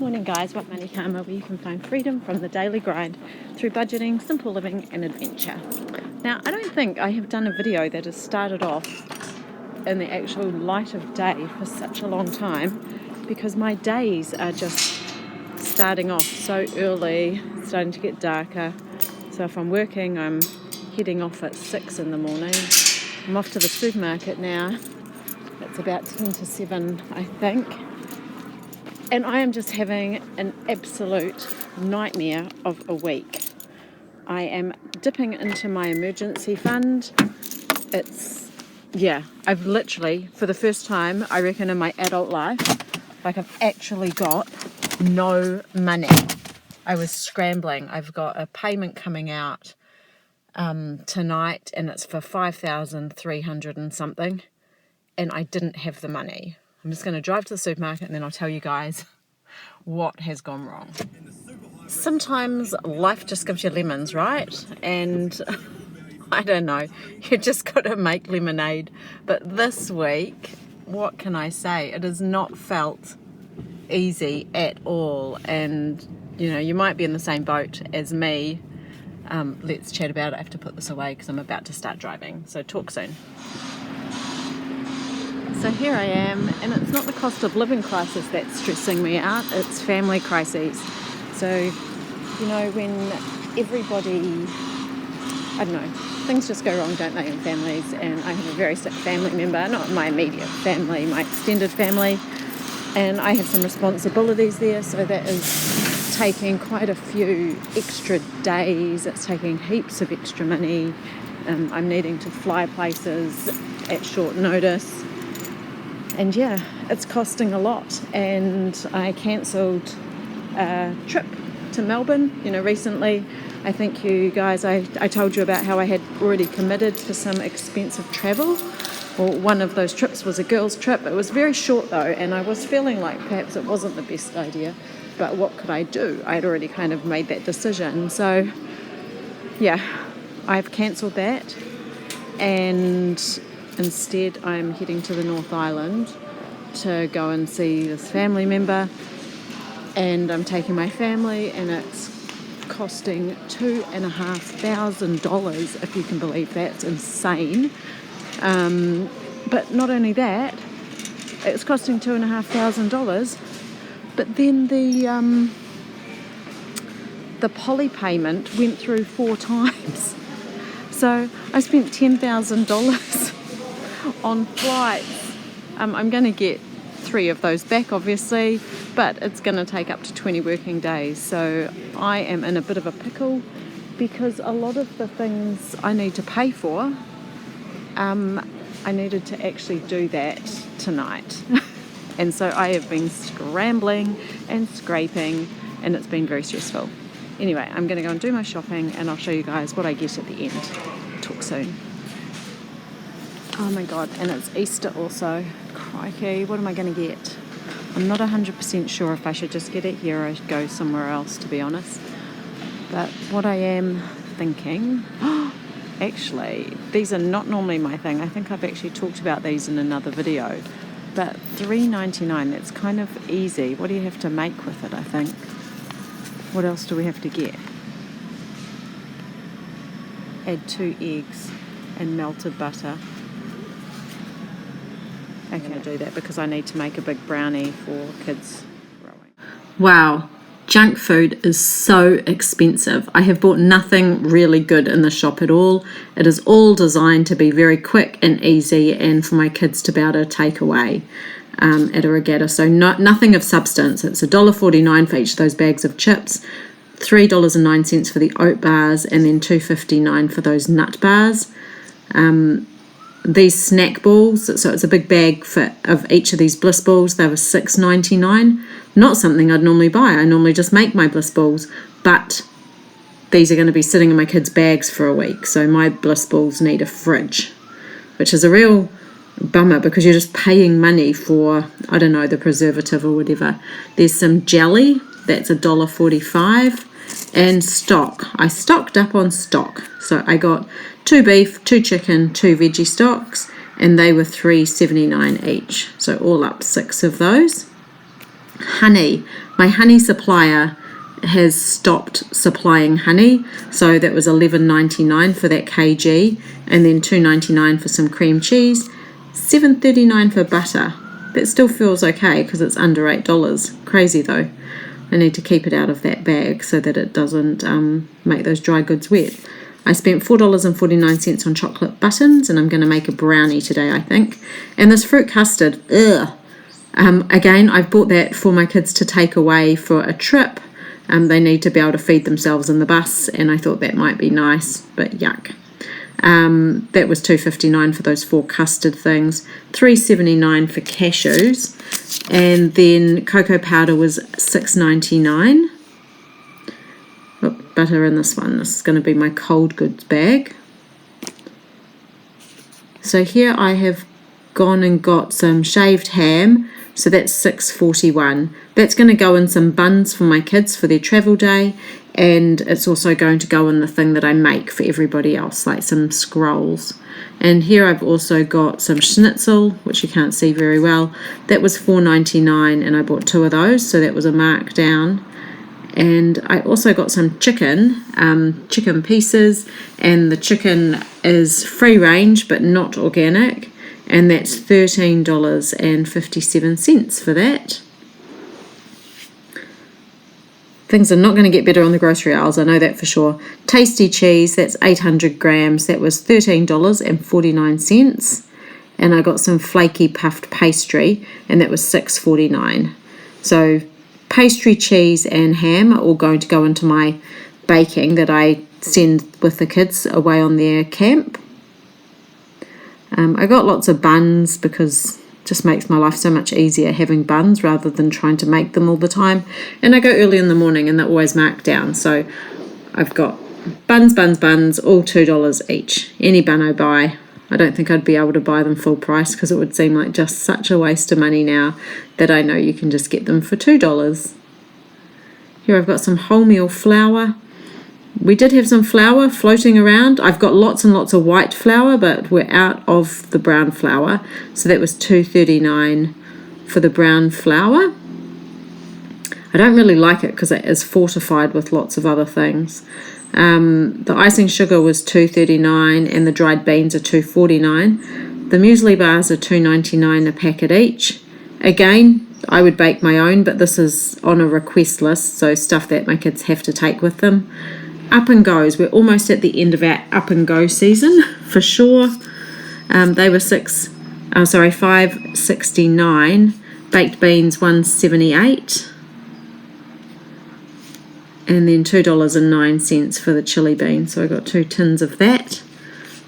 Morning guys, What Money Karma, where you can find freedom from the daily grind through budgeting, simple living and adventure. Now, I don't think I have done a video that has started off in the actual light of day for such a long time, because my days are just starting off so early, starting to get darker. So if I'm working, I'm heading off at 6 in the morning. I'm off to the supermarket now. It's about 10 to 7, I think. And I am just having an absolute nightmare of a week. I am dipping into my emergency fund. I've literally, for the first time, I reckon in my adult life, I've actually got no money. I was scrambling. I've got a payment coming out tonight, and it's for 5,300 and something, and I didn't have the money. I'm just going to drive to the supermarket and then I'll tell you guys what has gone wrong. Sometimes life just gives you lemons, right? And I don't know, you just got to make lemonade. But this week, what can I say? It has not felt easy at all. And, you might be in the same boat as me. Let's chat about it. I have to put this away because I'm about to start driving. So talk soon. So here I am, and it's not the cost of living crisis that's stressing me out, it's family crises. So, when everybody, I don't know, things just go wrong, don't they, in families, and I have a very sick family member, not my immediate family, my extended family, and I have some responsibilities there, so that is taking quite a few extra days, it's taking heaps of extra money, I'm needing to fly places at short notice. And it's costing a lot. And I cancelled a trip to Melbourne, recently. I think you guys, I told you about how I had already committed for some expensive travel. Well, one of those trips was a girls' trip. It was very short though, and I was feeling like perhaps it wasn't the best idea. But what could I do? I'd already kind of made that decision. So, I've cancelled that. And instead, I'm heading to the North Island to go and see this family member, and I'm taking my family, and it's costing $2,500, if you can believe that. It's insane. But not only that, it's costing $2,500, but then the poly payment went through 4 times. So I spent $10,000 on flights. I'm going to get 3 of those back, obviously, but it's going to take up to 20 working days. So I am in a bit of a pickle because a lot of the things I need to pay for, I needed to actually do that tonight. And so I have been scrambling and scraping, and it's been very stressful. Anyway, I'm going to go and do my shopping, and I'll show you guys what I get at the end. Talk soon. Oh my god, and it's Easter also. Crikey, what am I going to get? I'm not 100% sure if I should just get it here or go somewhere else, to be honest. But what I am thinking... actually, these are not normally my thing. I think I've actually talked about these in another video. But $3.99, that's kind of easy. What do you have to make with it, I think? What else do we have to get? Add 2 eggs and melted butter. I'm going to do that because I need to make a big brownie for kids. Wow, junk food is so expensive. I have bought nothing really good in the shop at all. It is all designed to be very quick and easy, and for my kids to be able to take away at a regatta. So nothing of substance. It's $1.49 for each of those bags of chips, $3.09 for the oat bars, and then $2.59 for those nut bars. These snack balls, so it's a big bag of each of these bliss balls. They were $6.99. Not something I'd normally buy. I normally just make my bliss balls, but these are going to be sitting in my kids' bags for a week, so my bliss balls need a fridge, which is a real bummer because you're just paying money for, I don't know, the preservative or whatever. There's some jelly, that's $1.45, and stock. I stocked up on stock, so I got 2 beef, 2 chicken, 2 veggie stocks, and they were $3.79 each, so all up 6 of those. Honey. My honey supplier has stopped supplying honey, so that was $11.99 for that kg, and then $2.99 for some cream cheese, $7.39 for butter. That still feels okay because it's under $8. Crazy though. I need to keep it out of that bag so that it doesn't make those dry goods wet. I spent $4.49 on chocolate buttons, and I'm going to make a brownie today, I think. And this fruit custard, ugh. Again, I've bought that for my kids to take away for a trip. They need to be able to feed themselves in the bus, and I thought that might be nice, but yuck. That was $2.59 for those 4 custard things, $3.79 for cashews, and then cocoa powder was $6.99. Oh, butter in this one. This is going to be my cold goods bag. So here I have gone and got some shaved ham, so that's $6.41. That's going to go in some buns for my kids for their travel day, and it's also going to go in the thing that I make for everybody else, like some scrolls. And here I've also got some schnitzel, which you can't see very well. That was $4.99, and I bought 2 of those, so that was a markdown. And I also got some chicken pieces, and the chicken is free range but not organic, and that's $13.57 for that. Things are not going to get better on the grocery aisles, I know that for sure. Tasty cheese, that's 800 grams, that was $13.49. And I got some flaky puffed pastry, and that was $6.49. So pastry, cheese and ham are all going to go into my baking that I send with the kids away on their camp. I got lots of buns because it just makes my life so much easier having buns rather than trying to make them all the time. And I go early in the morning and they're always marked down. So I've got buns, all $2 each. Any bun I buy. I don't think I'd be able to buy them full price because it would seem like just such a waste of money now that I know you can just get them for $2. Here I've got some wholemeal flour. We did have some flour floating around. I've got lots and lots of white flour, but we're out of the brown flour. So that was $2.39 for the brown flour. I don't really like it because it is fortified with lots of other things. The icing sugar was $2.39 and the dried beans are $2.49. The muesli bars are $2.99 a packet each. Again, I would bake my own, but this is on a request list, so stuff that my kids have to take with them. Up and goes. We're almost at the end of our up and go season for sure. They were $5.69. Baked beans $1.78. And then $2.09 for the chili beans. So I got 2 tins of that.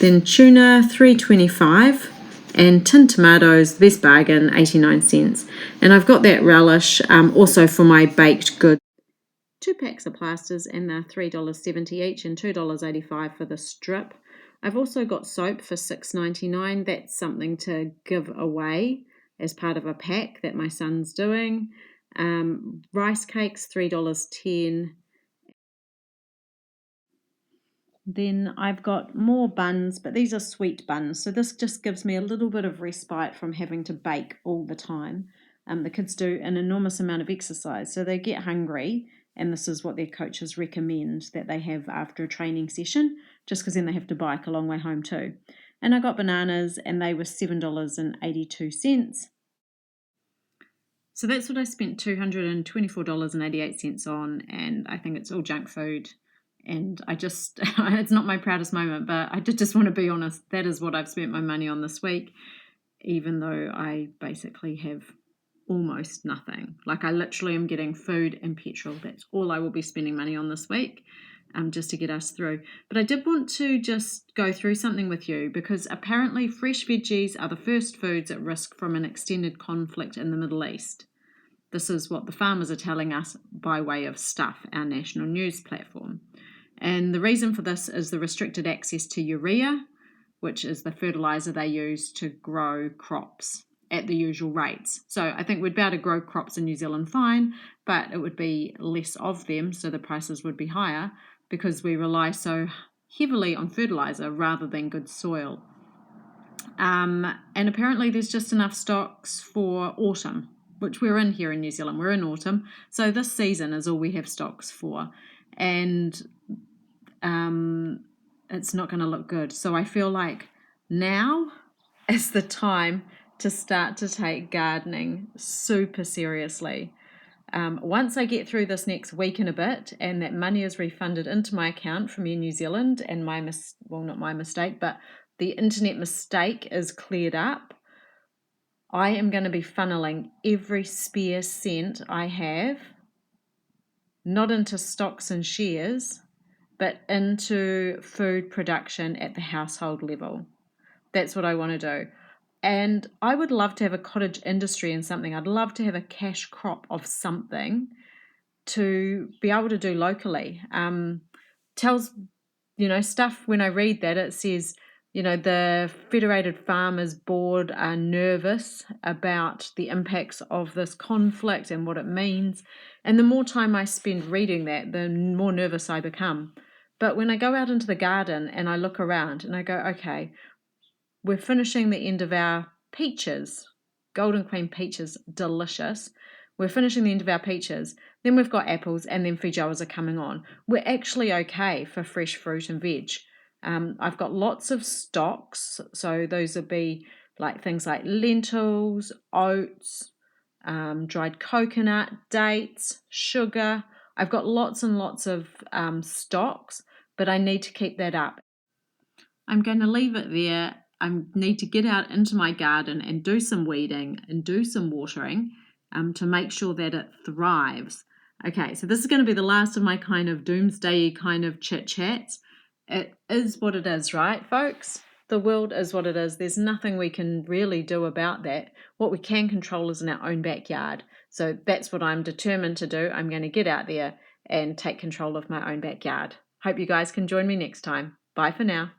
Then tuna $3.25. And tin tomatoes, the best bargain, 89 cents. And I've got that relish also for my baked goods. 2 packs of plasters, and they're $3.70 each and $2.85 for the strip. I've also got soap for $6.99. That's something to give away as part of a pack that my son's doing. Rice cakes, $3.10. Then I've got more buns, but these are sweet buns. So this just gives me a little bit of respite from having to bake all the time. The kids do an enormous amount of exercise, so they get hungry, and this is what their coaches recommend that they have after a training session, just because then they have to bike a long way home too. And I got bananas, and they were $7.82. So that's what I spent $224.88 on, and I think it's all junk food. And I just, it's not my proudest moment, but I just want to be honest, that is what I've spent my money on this week, even though I basically have almost nothing. Like I literally am getting food and petrol. That's all I will be spending money on this week, just to get us through. But I did want to just go through something with you because apparently fresh veggies are the first foods at risk from an extended conflict in the Middle East. This is what the farmers are telling us by way of Stuff, our national news platform. And the reason for this is the restricted access to urea, which is the fertilizer they use to grow crops at the usual rates. So I think we'd be able to grow crops in New Zealand fine, but it would be less of them, so the prices would be higher because we rely so heavily on fertilizer rather than good soil. And apparently there's just enough stocks for autumn. which we're in here in New Zealand. We're in autumn. So this season is all we have stocks for. And it's not going to look good. So I feel like now is the time to start to take gardening super seriously. Once I get through this next week and a bit and that money is refunded into my account from Air New Zealand and not my mistake, but the internet mistake is cleared up, I am going to be funneling every spare cent I have, not into stocks and shares, but into food production at the household level. That's what I want to do. And I would love to have a cottage industry in something. I'd love to have a cash crop of something to be able to do locally. Tells, stuff when I read that, it says, the Federated Farmers Board are nervous about the impacts of this conflict and what it means. And the more time I spend reading that, the more nervous I become. But when I go out into the garden and I look around and I go, okay, we're finishing the end of our peaches. Golden Queen peaches, delicious. We're finishing the end of our peaches. Then we've got apples and then feijoas are coming on. We're actually okay for fresh fruit and veg. I've got lots of stocks. So those would be like things like lentils, oats, dried coconut, dates, sugar. I've got lots and lots of stocks, but I need to keep that up. I'm going to leave it there. I need to get out into my garden and do some weeding and do some watering to make sure that it thrives. Okay, so this is going to be the last of my kind of doomsday kind of chit-chats. It is what it is, right, folks? The world is what it is. There's nothing we can really do about that. What we can control is in our own backyard. So that's what I'm determined to do. I'm going to get out there and take control of my own backyard. Hope you guys can join me next time. Bye for now.